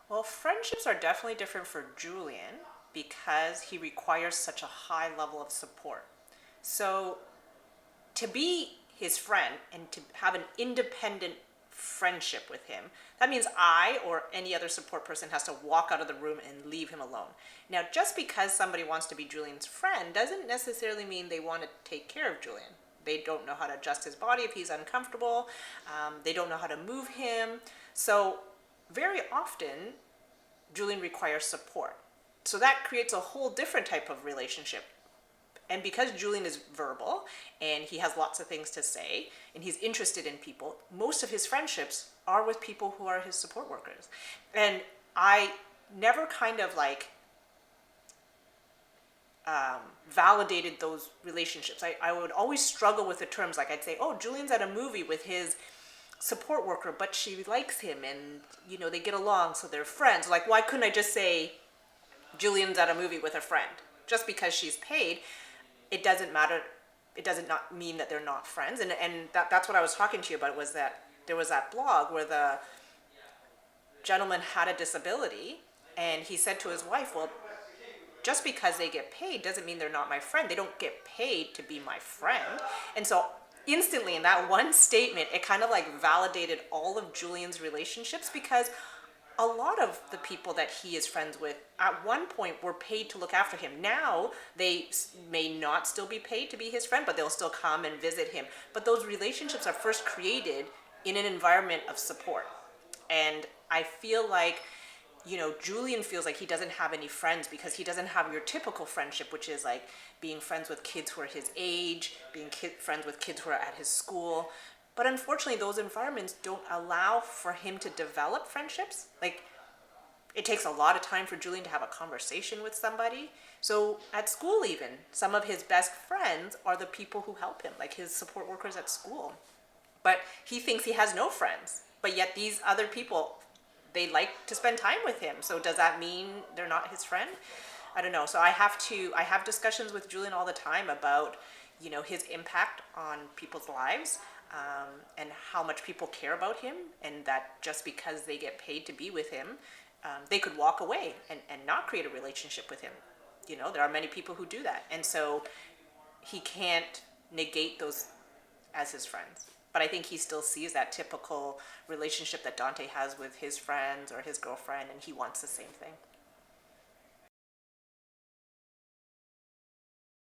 Well, friendships are definitely different for Julian because he requires such a high level of support. So, to be his friend and to have an independent friendship with him, that means I or any other support person has to walk out of the room and leave him alone. Now, just because somebody wants to be Julian's friend doesn't necessarily mean they want to take care of Julian. They don't know how to adjust his body if he's uncomfortable. They don't know how to move him. So, very often, Julian requires support. So that creates a whole different type of relationship. And because Julian is verbal and he has lots of things to say and he's interested in people, most of his friendships are with people who are his support workers. And I never kind of like validated those relationships. I would always struggle with the terms. Like I'd say, oh, Julian's at a movie with his support worker, but she likes him and, they get along, so they're friends. Like, why couldn't I just say Julian's at a movie with a friend? Just because she's paid, it doesn't matter. It doesn't not mean that they're not friends. And that's what I was talking to you about, was that there was that blog where the gentleman had a disability and he said to his wife, well, just because they get paid doesn't mean they're not my friend. They don't get paid to be my friend. And so instantly in that one statement, it kind of like validated all of Julian's relationships, because a lot of the people that he is friends with at one point were paid to look after him. Now they may not still be paid to be his friend, but they'll still come and visit him. But those relationships are first created in an environment of support. And I feel like, Julian feels like he doesn't have any friends because he doesn't have your typical friendship, which is like being friends with kids who are his age, being friends with kids who are at his school. But unfortunately, those environments don't allow for him to develop friendships. Like, it takes a lot of time for Julian to have a conversation with somebody. So at school even, some of his best friends are the people who help him, like his support workers at school. But he thinks he has no friends. But yet these other people, they like to spend time with him. So does that mean they're not his friend? I don't know. So I have discussions with Julian all the time about, his impact on people's lives, and how much people care about him, and that just because they get paid to be with him, they could walk away and not create a relationship with him. There are many people who do that. And so he can't negate those as his friends. But I think he still sees that typical relationship that Dante has with his friends or his girlfriend, and he wants the same thing.